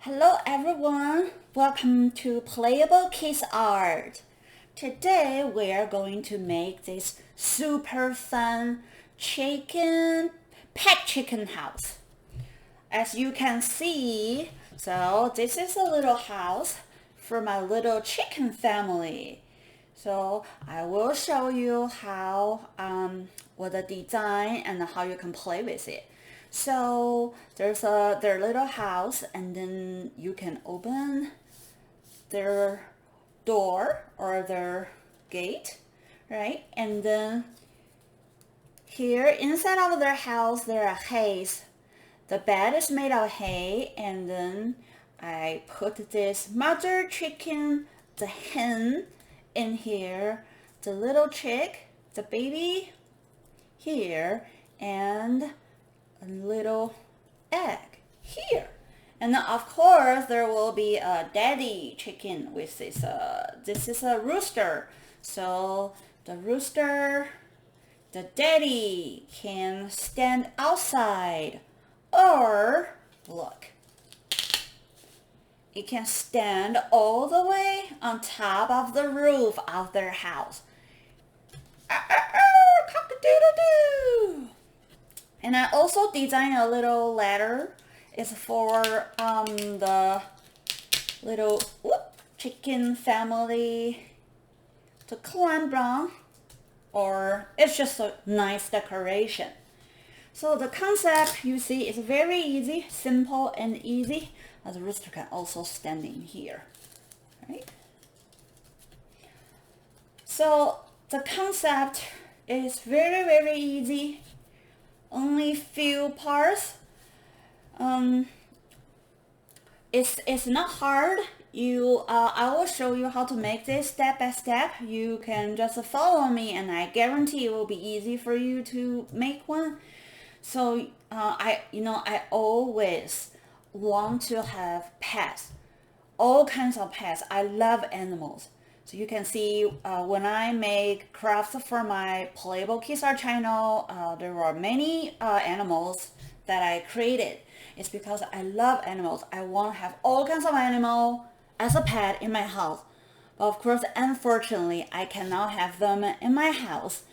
Hello everyone, welcome to Playable Kids Art. Today we are going to make this super fun pet chicken house. As you can see, so this is a little house for my little chicken family. So I will show you how what the design and how you can play with it. So there's their little house, and then you can open their door or their gate, right? And then here inside of their house there are hays. The bed is made of hay, and then I put this mother chicken, the hen, in here, the little chick, the baby here, and a little egg here. And then of course there will be a daddy chicken with this is a rooster. So the rooster, the daddy can stand outside, or look, it can stand all the way on top of the roof of their house. Cock-a-doodle-doo! And I also designed a little ladder. It's for the little chicken family to climb on, or it's just a nice decoration. So the concept you see is very easy, simple and easy. The rooster can also stand in here, right? So the concept is very easy. Only few parts. It's not hard. I will show you how to make this step by step. You can just follow me, and I guarantee it will be easy for you to make one. So I always want to have pets, all kinds of pets. I love animals. So you can see when I make crafts for my Playable Kids Art channel, there are many animals that I created. It's because I love animals. I want to have all kinds of animals as a pet in my house. But of course, unfortunately, I cannot have them in my house.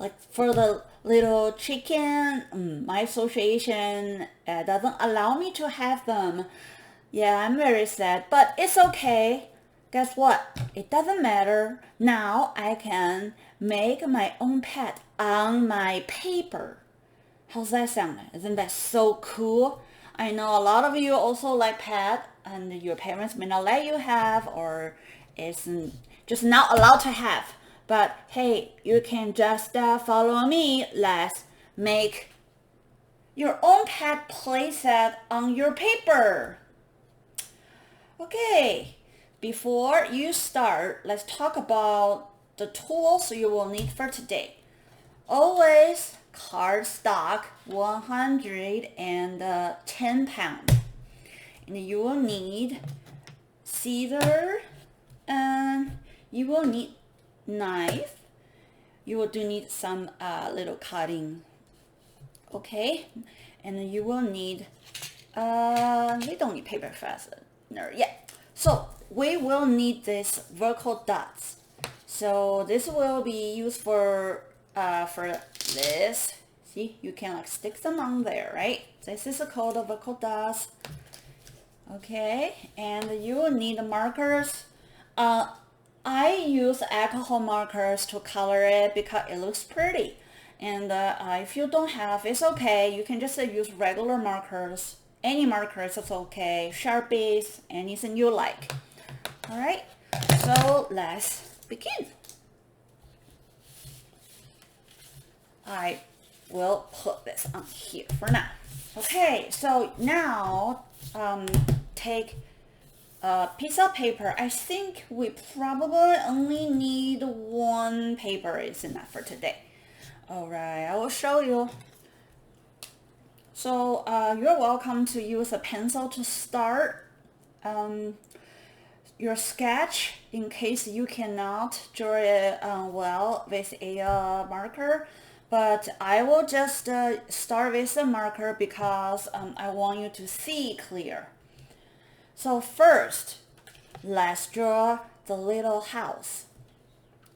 Like for the little chicken, my association doesn't allow me to have them. Yeah, I'm very sad, but it's okay. Guess what? It doesn't matter. Now I can make my own pet on my paper. How's that sound? Isn't that so cool? I know a lot of you also like pet, and your parents may not let you have, or isn't just not allowed to have. But hey, you can just follow me. Let's make your own pet playset on your paper. Okay, before you start, let's talk about the tools you will need for today. Always cardstock 110 pounds. And you will need scissors, and you will need knife. You will do need some little cutting. Okay, and you will need we don't need paper fastener yet. So we will need this vertical dots. So this will be used for this. See, you can like stick them on there, right? This is called the vertical dots. Okay, and you will need markers. I use alcohol markers to color it because it looks pretty. And if you don't have, it's okay. You can just use regular markers. Any markers is okay. Sharpies, anything you like. All right, so let's begin. I will put this on here for now. Okay, so now take a piece of paper. I think we probably only need one paper is enough for today. All right, I will show you. So you're welcome to use a pencil to start your sketch in case you cannot draw it well with a marker. But I will just start with a marker because I want you to see clear. So first, let's draw the little house.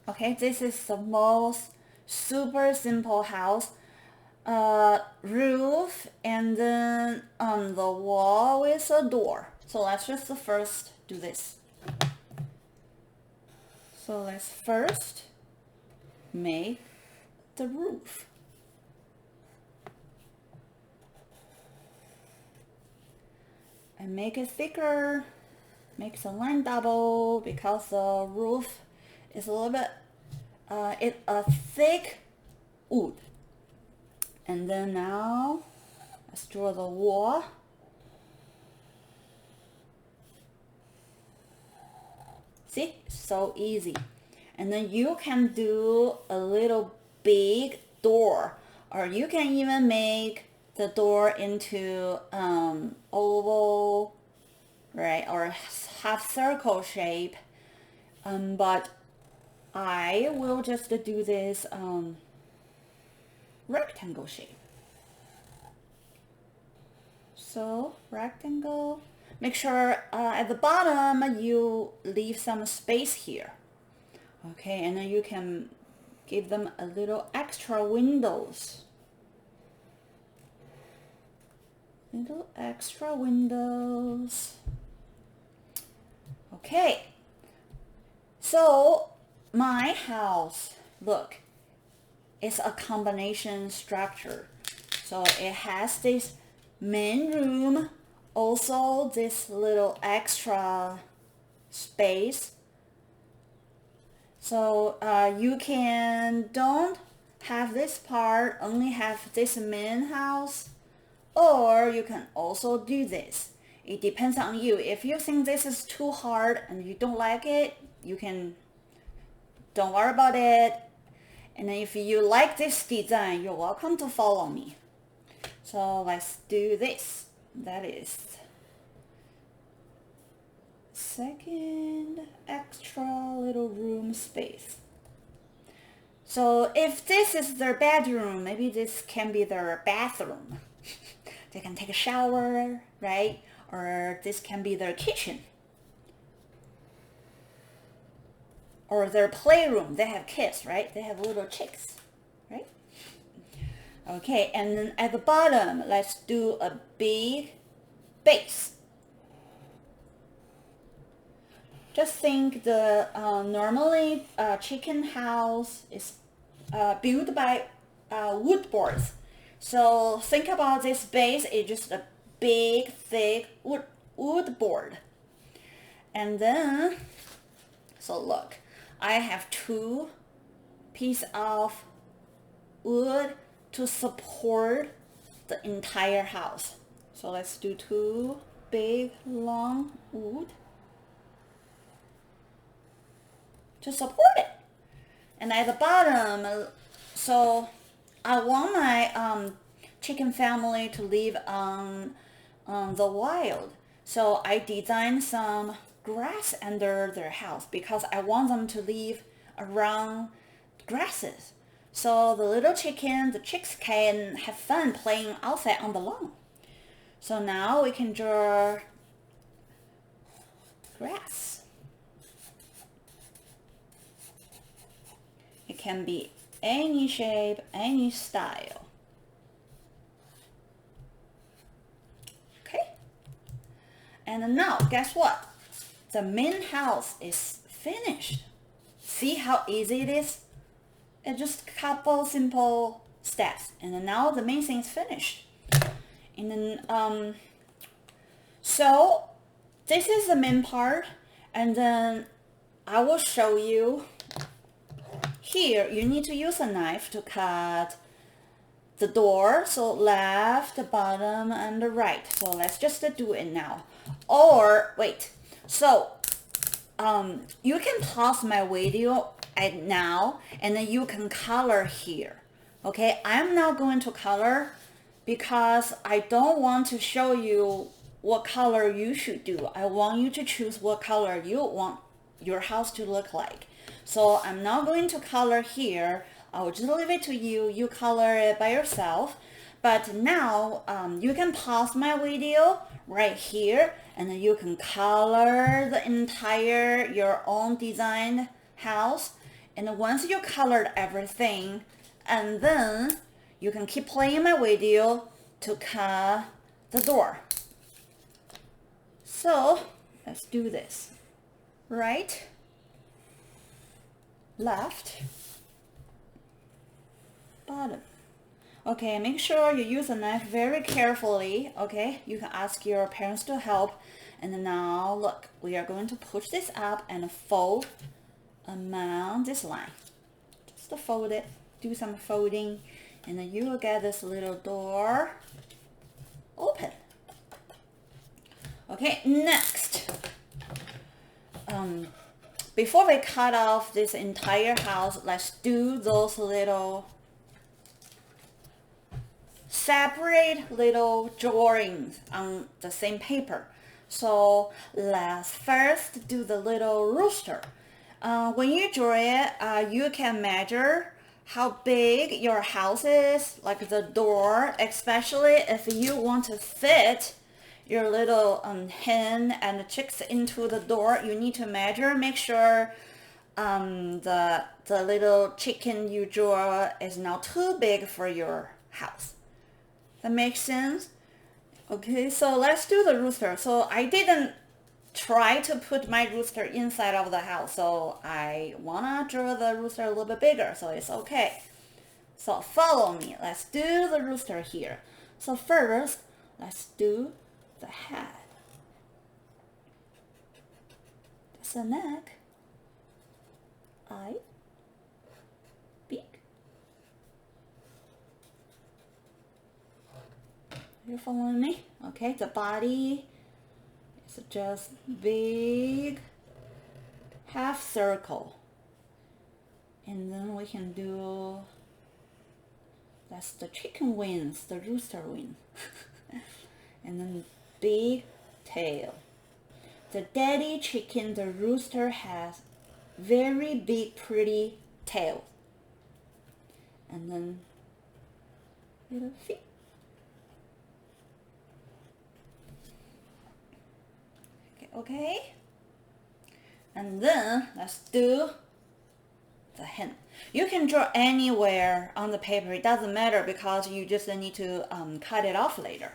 Okay, this is the most super simple house. Roof, and then on the wall is a door. So let's just first do this. So let's first make the roof. And make it thicker, make the line double because the roof is a little bit, it's a thick wood. And then now, let's draw the wall. See, so easy. And then you can do a little big door, or you can even make the door into oval, right, or half circle shape. But I will just do this rectangle shape. So rectangle, make sure at the bottom you leave some space here. Okay, and then you can give them a little extra windows. Little extra windows. Okay, so my house, look, it's a combination structure. So it has this main room, also this little extra space. So you can don't have this part, only have this main house, or you can also do this. It depends on you. If you think this is too hard and you don't like it, you can, don't worry about it. And then if you like this design, you're welcome to follow me. So let's do this. That is second extra little room space. So if this is their bedroom, maybe this can be their bathroom. They can take a shower, right? Or this can be their kitchen. Or their playroom. They have kids, right? They have little chicks, right? Okay, and then at the bottom, let's do a big base. Just think the normally chicken house is built by wood boards. So think about this base is just a big, thick wood board. And then, so look, I have 2 pieces of wood to support the entire house. So let's do 2 big, long wood to support it. And at the bottom, so I want my chicken family to live on the wild. So I designed some grass under their house because I want them to live around grasses. So the little chicken, the chicks can have fun playing outside on the lawn. So now we can draw grass. It can be any shape, any style. Okay. And now, guess what? The main house is finished. See how easy it is? It's just a couple simple steps. And then now the main thing is finished. And then, so this is the main part. And then I will show you. Here, you need to use a knife to cut the door. So left, the bottom, and the right. So let's just do it now. Or, wait. So, you can pause my video at now, and then you can color here. Okay, I'm not going to color because I don't want to show you what color you should do. I want you to choose what color you want your house to look like. So I'm not going to color here. I will just leave it to you. You color it by yourself. But now you can pause my video right here, and then you can color the entire your own designed house. And once you colored everything, and then you can keep playing my video to cut the door. So let's do this. Right, left, bottom. Okay, make sure you use a knife very carefully. Okay, you can ask your parents to help. And now look, we are going to push this up and fold around this line. Just to fold it, do some folding, and then you will get this little door open. Okay, next, before we cut off this entire house, let's do those little separate little drawings on the same paper. So let's first do the little rooster. When you draw it, you can measure how big your house is, like the door, especially if you want to fit your little hen and the chicks into the door. You need to measure, make sure the little chicken you draw is not too big for your house. That makes sense? Okay, so let's do the rooster. So I didn't try to put my rooster inside of the house, so I wanna draw the rooster a little bit bigger, so it's okay. So follow me. Let's do the rooster here. So first, let's do the head. That's the neck. Eye. Beak. You following me? Okay, the body is just big half circle. And then we can do, that's the chicken wings, the rooster wing. And then big tail. The daddy chicken, the rooster, has very big pretty tail. And then little feet. Okay, and then let's do the hen. You can draw anywhere on the paper, it doesn't matter, because you just need to cut it off later.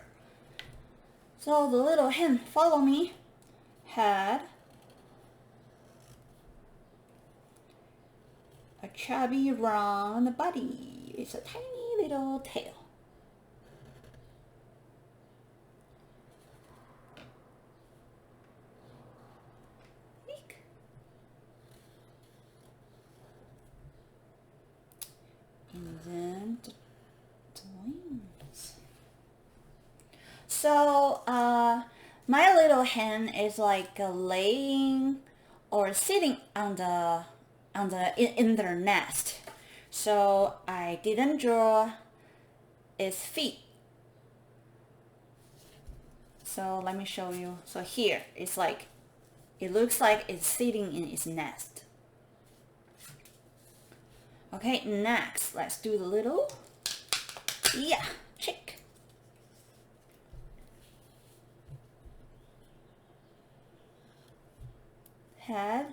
So the little hen, follow me, had a chubby round body. It's a tiny little tail. And then the wings. So my little hen is like laying or sitting on in their nest. So I didn't draw its feet. So let me show you. So here it's like, it looks like it's sitting in its nest. Okay, next, let's do the little, chick. Head,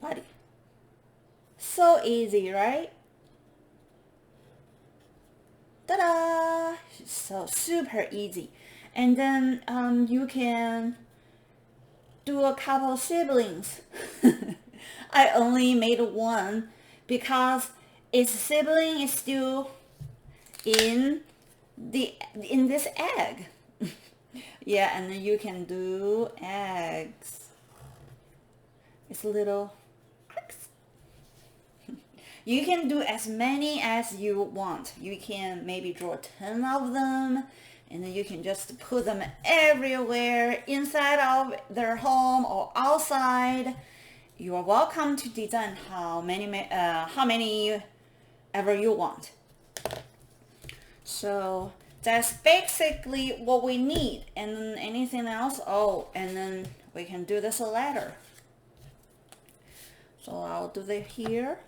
body. So easy, right? Ta-da! So super easy. And then you can do a couple siblings. I only made one because its sibling is still in this egg. Yeah, and then you can do eggs. It's little clicks. You can do as many as you want. You can maybe draw 10 of them, and then you can just put them everywhere inside of their home or outside. You are welcome to design how many ever you want. So that's basically what we need. And then anything else? Oh, and then we can do this ladder. So I'll do it here.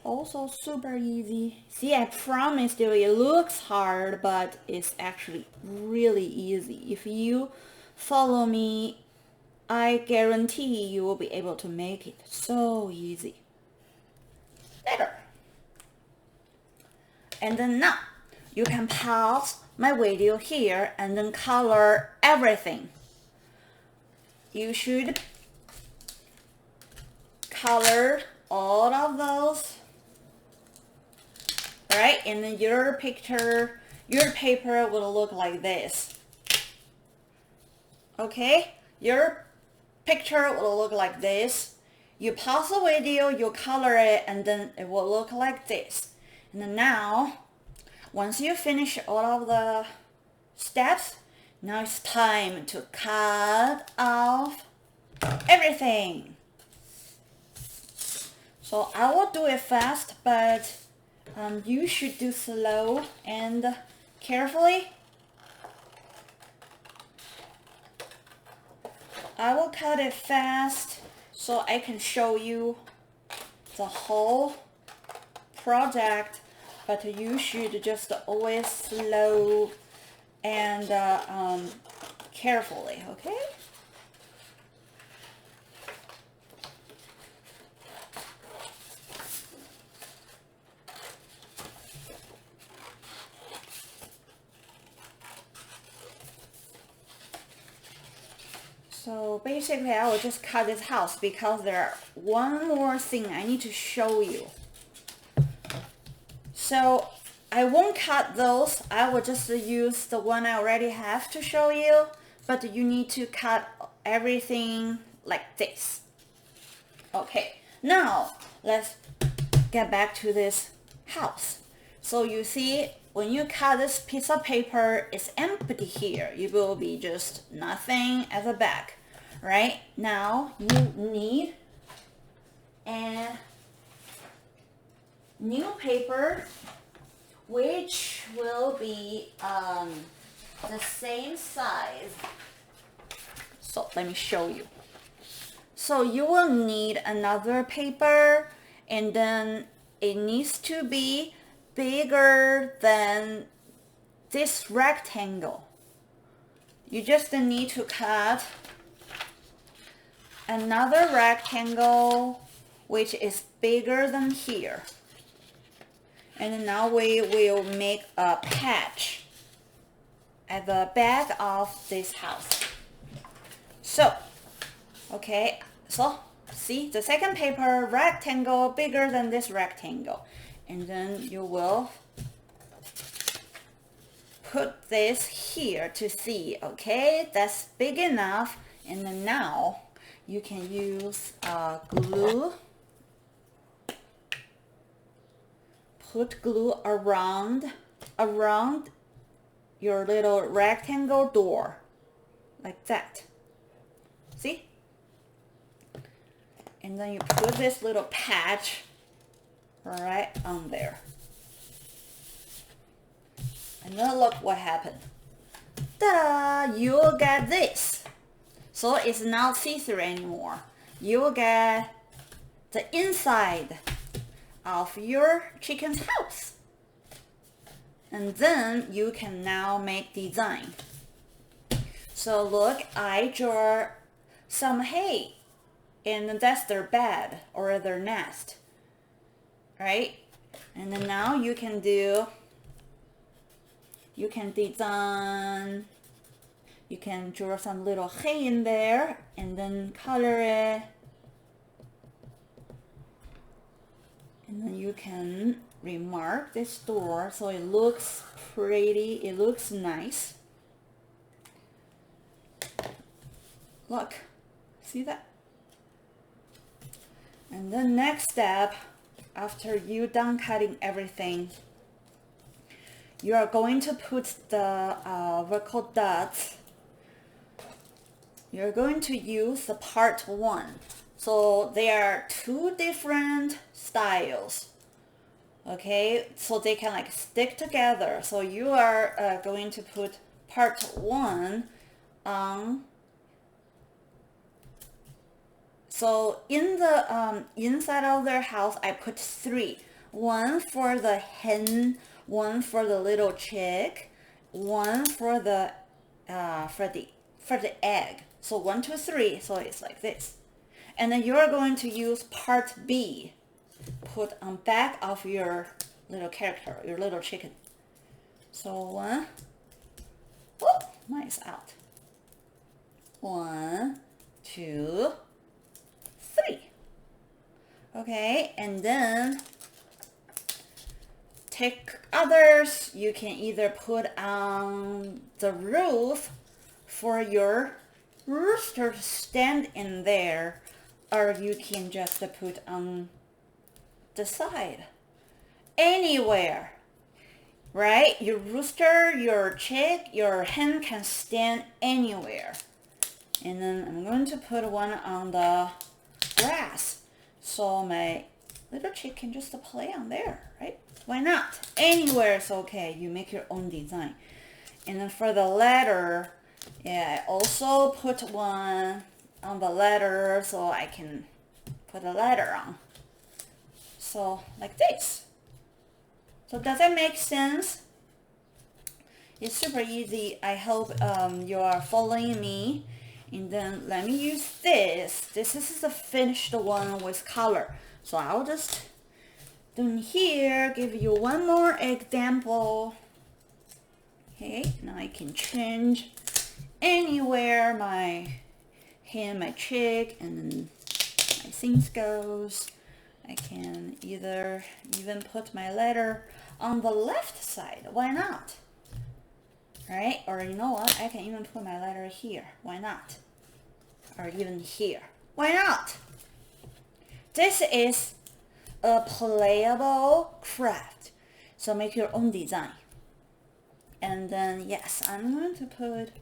Also super easy. See, I promised you it looks hard, but it's actually really easy. If you follow me, I guarantee you will be able to make it so easy. Later. And then now, you can pause my video here and then color everything. You should color all of those, right? And then your paper will look like this. Okay? Your picture will look like this. You pause the video, you color it, and then it will look like this. And then now, once you finish all of the steps, now it's time to cut off everything. So I will do it fast, but you should do slow and carefully. I will cut it fast so I can show you the whole project, but you should just always slow and carefully, okay? So basically I will just cut this house because there's one more thing I need to show you. So I won't cut those, I will just use the one I already have to show you, but you need to cut everything like this. Okay, now let's get back to this house. So you see, when you cut this piece of paper, it's empty here. It will be just nothing at the back, right? Now you need a new paper, which will be the same size. So let me show you. So you will need another paper, and then it needs to be bigger than this rectangle. You just need to cut another rectangle which is bigger than here. And now we will make a patch at the back of this house. So, okay, so see the second paper, rectangle bigger than this rectangle. And then you will put this here to see, okay, that's big enough. And then now you can use glue. Put glue around your little rectangle door, like that. See? And then you put this little patch right on there. And then look what happened. Ta-da! You'll get this. So it's not see-through anymore. You'll get the inside of your chicken's house. And then you can now make design. So look, I draw some hay, and that's their bed or their nest, right? And then now you can design, you can draw some little hay in there and then color it. And then you can remark this door so it looks pretty, it looks nice. Look, see that? And the next step, after you're done cutting everything, you are going to put the vertical dots. You're going to use the part 1. So there are 2 different styles. Okay, so they can like stick together. So you are going to put part 1 on. So in the inside of their house, I put 3. one for the hen, one for the little chick, one for the egg. So 1, 2, 3. So it's like this. And then you're going to use part B. Put on back of your little character, your little chicken. So 1. Whoop, mine's out. 1, 2, 3. Okay, and then take others. You can either put on the roof for your rooster to stand in there, or you can just put on the side. Anywhere, right? Your rooster, your chick, your hen can stand anywhere. And then I'm going to put one on the grass. So my little chick can just play on there, right? Why not? Anywhere is okay. You make your own design. And then for the ladder, yeah, I also put one on the ladder so I can put a ladder on. So like this. So does that make sense? It's super easy. I hope you are following me. And then let me use this. This is the finished one with color. So I'll just do here, give you one more example. Okay, now I can change anywhere my hen, my chick, and then my things goes. I can either even put my letter on the left side. Why not? Right? Or you know what? I can even put my letter here. Why not? Or even here. Why not? This is a playable craft. So make your own design. And then, yes, I'm going to put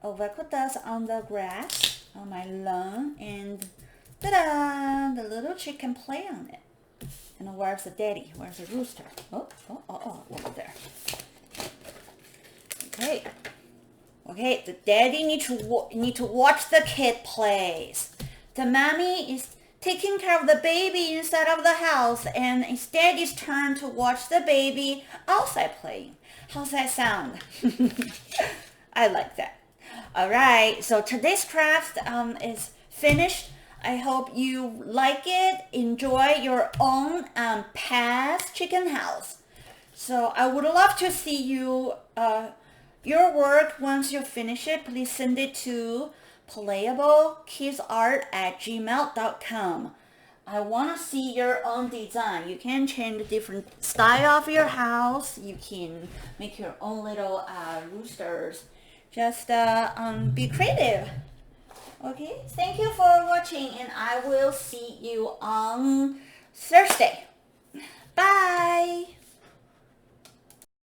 a Velcro dust on the grass, on my lawn, and ta-da! The little chick can play on it. And where's the daddy? Where's the rooster? Oh, over there. Okay. Okay, the daddy need to watch the kid plays. The mommy is taking care of the baby inside of the house, and it's daddy's turn to watch the baby outside playing. How's that sound? I like that. All right, so today's craft is finished. I hope you like it. Enjoy your own past chicken house. So I would love to see you your work. Once you finish it, please send it to playablekidsart@gmail.com. I want to see your own design. You can change different style of your house. You can make your own little roosters. Just be creative. Okay, thank you for watching, and I will see you on Thursday.